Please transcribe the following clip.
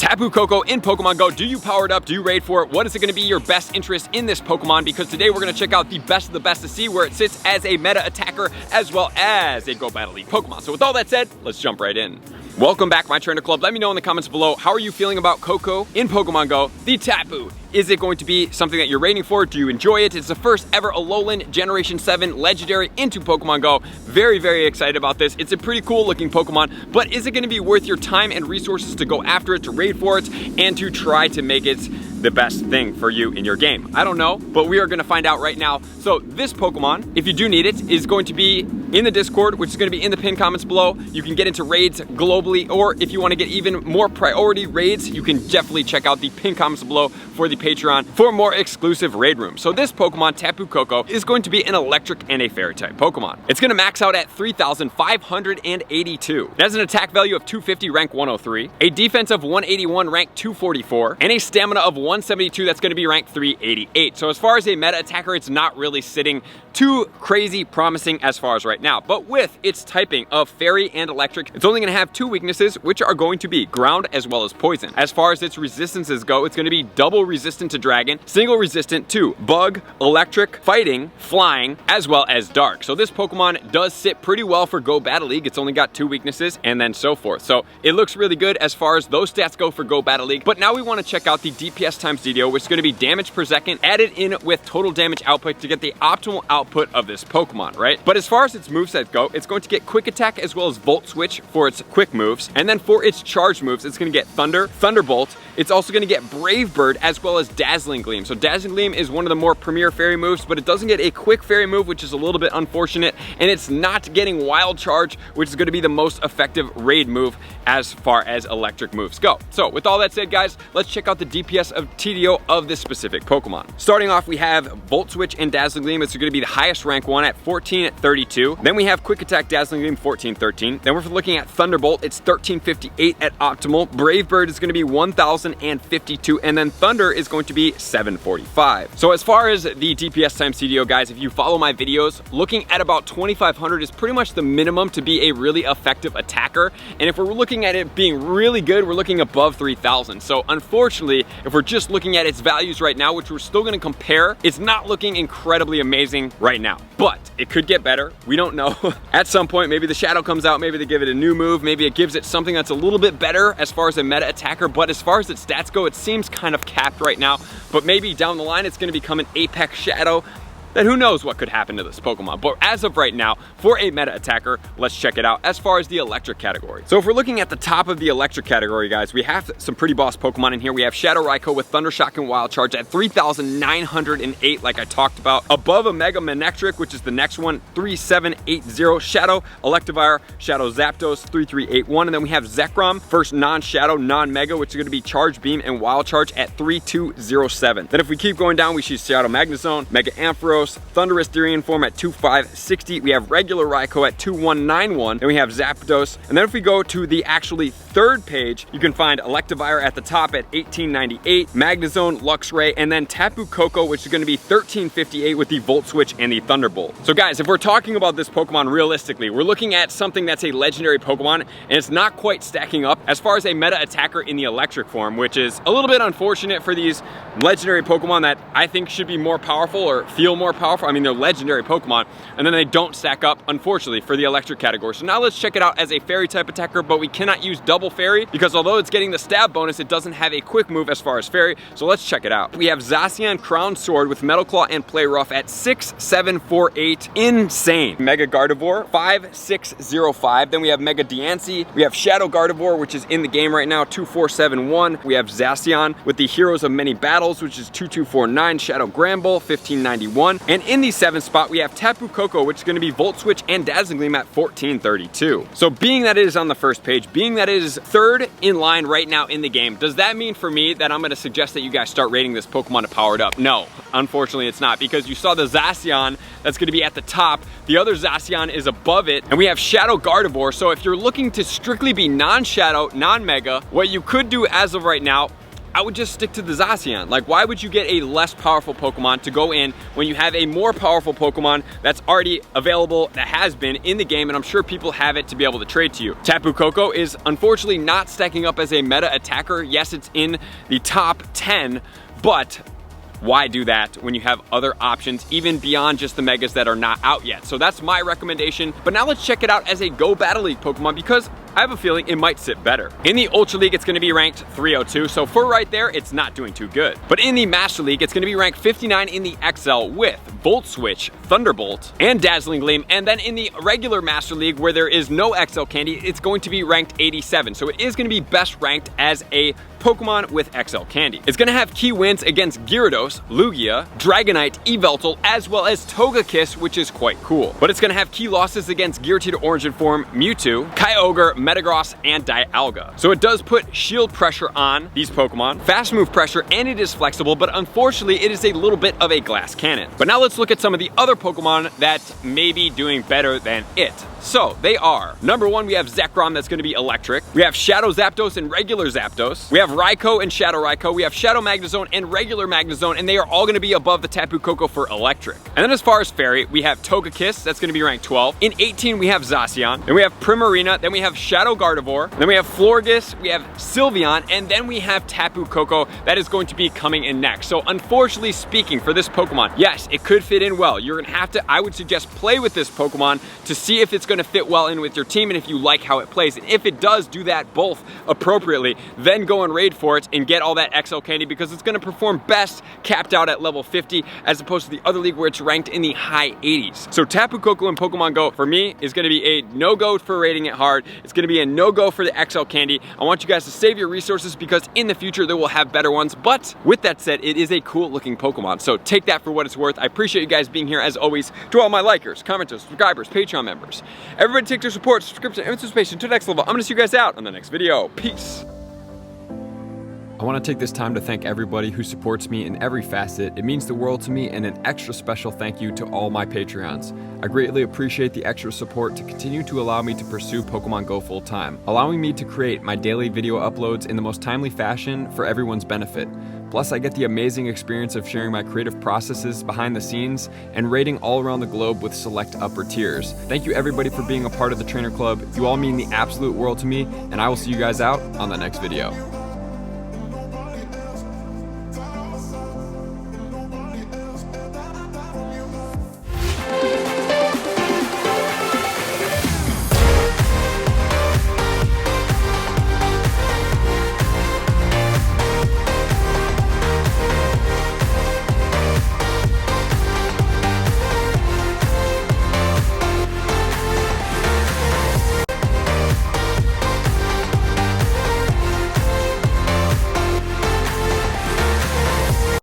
Tapu Koko in Pokemon Go. Do you power it up? Do you raid for it? What is it going to be your best interest in this Pokemon? Because today we're going to check out the best of the best to see where it sits as a meta attacker as well as a Go Battle League Pokemon. So with all that said, let's jump right in. Welcome back, my trainer club. Let me know in the comments below, how are you feeling about Koko in Pokemon Go, the Tapu? Is it going to be something that you're rating for? Do you enjoy it? It's the first ever Alolan Generation 7 Legendary into Pokemon Go. Very, very excited about this. It's a pretty cool looking Pokemon, but is it going to be worth your time and resources to go after it, to raid for it, and to try to make it the best thing for you in your game? I don't know, but we are going to find out right now. So this Pokemon, if you do need it, is going to be in the Discord, which is going to be in the pinned comments below. You can get into raids globally, or if you want to get even more priority raids, you can definitely check out the pinned comments below for the Patreon for more exclusive raid rooms. So this Pokemon, Tapu Koko, is going to be an electric and a fairy type Pokemon. It's going to max out at 3,582. It has an attack value of 250, rank 103, a defense of 181, rank 244, and a stamina of 172 that's going to be ranked 388. So as far as a meta attacker, it's not really sitting too crazy promising as far as right now. But with its typing of fairy and electric, it's only going to have two weaknesses, which are going to be ground as well as poison. As far as its resistances go, it's going to be double resistant to dragon, single resistant to bug, electric, fighting, flying, as well as dark. So this Pokemon does sit pretty well for Go Battle League. It's only got two weaknesses and then so forth. So it looks really good as far as those stats go for Go Battle League. But now we want to check out the DPS times DDO, which is going to be damage per second added in with total damage output to get the optimal output of this Pokemon, right? But as far as its moveset go, it's going to get quick attack as well as volt switch for its quick moves. And then for its charge moves, it's going to get thunder, thunderbolt. It's also going to get brave bird as well as dazzling gleam. So dazzling gleam is one of the more premier fairy moves, but it doesn't get a quick fairy move, which is a little bit unfortunate. And it's not getting wild charge, which is going to be the most effective raid move as far as electric moves go. So with all that said, guys, let's check out the DPS of TDO of this specific Pokemon. Starting off, we have Volt Switch and Dazzling Gleam. It's going to be the highest rank one at 1432. Then we have Quick Attack Dazzling Gleam 1413. Then we're looking at Thunderbolt. It's 1358 at optimal. Brave Bird is going to be 1052, and then Thunder is going to be 745. So as far as the DPS times CDO, guys, if you follow my videos, looking at about 2500 is pretty much the minimum to be a really effective attacker. And if we're looking at it being really good, we're looking above 3000. So unfortunately, if we're just looking at its values right now, which we're still going to compare, it's not looking incredibly amazing right now, but it could get better. We don't know. At some point, maybe the shadow comes out, maybe they give it a new move, maybe it gives it something that's a little bit better as far as a meta attacker. But as far as its stats go, it seems kind of capped right now, but maybe down the line it's going to become an apex shadow. Then who knows what could happen to this Pokemon. But as of right now, for a meta attacker, let's check it out as far as the electric category. So if we're looking at the top of the electric category, guys, we have some pretty boss Pokemon in here. We have Shadow Raikou with Thunder Shock and Wild Charge at 3,908, like I talked about. Above a Mega Manectric, which is the next one, 3780. Shadow Electivire, Shadow Zapdos, 3381. And then we have Zekrom, first non-Shadow, non-Mega, which is going to be Charge Beam and Wild Charge at 3207. Then if we keep going down, we see Shadow Magnezone, Mega Ampharos, Thunderous Therian form at 2560. We have regular Raikou at 2191. Then we have Zapdos. And then if we go to the actually third page, you can find Electivire at the top at 1898, Magnezone, Luxray, and then Tapu Koko, which is going to be 1358 with the Volt Switch and the Thunderbolt. So guys, if we're talking about this Pokemon realistically, we're looking at something that's a legendary Pokemon, and it's not quite stacking up as far as a meta attacker in the electric form, which is a little bit unfortunate for these legendary Pokemon that I think should be more powerful or feel more powerful. I mean, they're legendary Pokemon, and then they don't stack up, unfortunately, for the electric category. So now let's check it out as a fairy type attacker, but we cannot use double fairy because although it's getting the stab bonus, it doesn't have a quick move as far as fairy. So let's check it out. We have Zacian Crown Sword with Metal Claw and Play Rough at 6748. Insane. Mega Gardevoir, 5605. Then we have Mega Diancie. We have Shadow Gardevoir, which is in the game right now, 2471. We have Zacian with the Heroes of Many Battles, which is 2249. Shadow Gramble, 1591. And in the 7th spot, we have Tapu Koko, which is going to be Volt Switch and Dazzling Gleam at 1432. So being that it is on the first page, being that it is third in line right now in the game, does that mean for me that I'm going to suggest that you guys start rating this Pokemon to power it up? No, unfortunately it's not, because you saw the Zacian that's going to be at the top. The other Zacian is above it, and we have Shadow Gardevoir. So if you're looking to strictly be non-Shadow, non-Mega, what you could do as of right now I would just stick to the Zacian. Like, why would you get a less powerful Pokemon to go in when you have a more powerful Pokemon that's already available, that has been in the game, and I'm sure people have it to be able to trade to you. Tapu Koko is unfortunately not stacking up as a meta attacker. Yes, it's in the top 10, but why do that when you have other options even beyond just the megas that are not out yet? So that's my recommendation. But now let's check it out as a Go Battle League Pokemon, because I have a feeling it might sit better. In the Ultra League, it's gonna be ranked 302. So for right there, it's not doing too good. But in the Master League, it's gonna be ranked 59 in the XL with Volt Switch, Thunderbolt, and Dazzling Gleam. And then in the regular Master League, where there is no XL candy, it's going to be ranked 87. So it is gonna be best ranked as a Pokemon with XL candy. It's gonna have key wins against Gyarados, Lugia, Dragonite, Yveltal, as well as Togekiss, which is quite cool. But it's gonna have key losses against Giratina Origin Form, Mewtwo, Kyogre, Metagross, and Dialga. So it does put shield pressure on these Pokemon, fast move pressure, and it is flexible, but unfortunately it is a little bit of a glass cannon. But now let's look at some of the other Pokemon that may be doing better than it. So they are, number one, we have Zekrom, that's gonna be electric. We have Shadow Zapdos and regular Zapdos. We have Raikou and Shadow Raikou. We have Shadow Magnezone and regular Magnezone, and they are all gonna be above the Tapu Koko for electric. And then as far as Fairy, we have Togekiss, that's gonna be ranked 12. In 18, we have Zacian. Then we have Primarina. Then we have Shadow Gardevoir. Then we have Florges. We have Sylveon. And then we have Tapu Koko that is going to be coming in next. So unfortunately speaking, for this Pokemon, yes, it could fit in well. You're gonna have to, I would suggest, play with this Pokemon to see if it's gonna fit well in with your team and if you like how it plays. And if it does do that both appropriately, then go and raid for it and get all that XL candy, because it's gonna perform best capped out at level 50 as opposed to the other league where it's ranked in the high 80s. So Tapu Koko in Pokemon Go for me is gonna be a no-go for rating it hard. It's gonna be a no-go for the XL candy. I want you guys to save your resources because in the future they will have better ones. But with that said, it is a cool looking Pokemon. So take that for what it's worth. I appreciate you guys being here as always. To all my likers, commenters, subscribers, Patreon members, everybody take their support, subscription, and participation to the next level. I'm gonna see you guys out on the next video. Peace. I want to take this time to thank everybody who supports me in every facet. It means the world to me, and an extra special thank you to all my Patreons. I greatly appreciate the extra support to continue to allow me to pursue Pokemon Go full time, allowing me to create my daily video uploads in the most timely fashion for everyone's benefit. Plus, I get the amazing experience of sharing my creative processes behind the scenes and raiding all around the globe with select upper tiers. Thank you everybody for being a part of the Trainer Club. You all mean the absolute world to me, and I will see you guys out on the next video.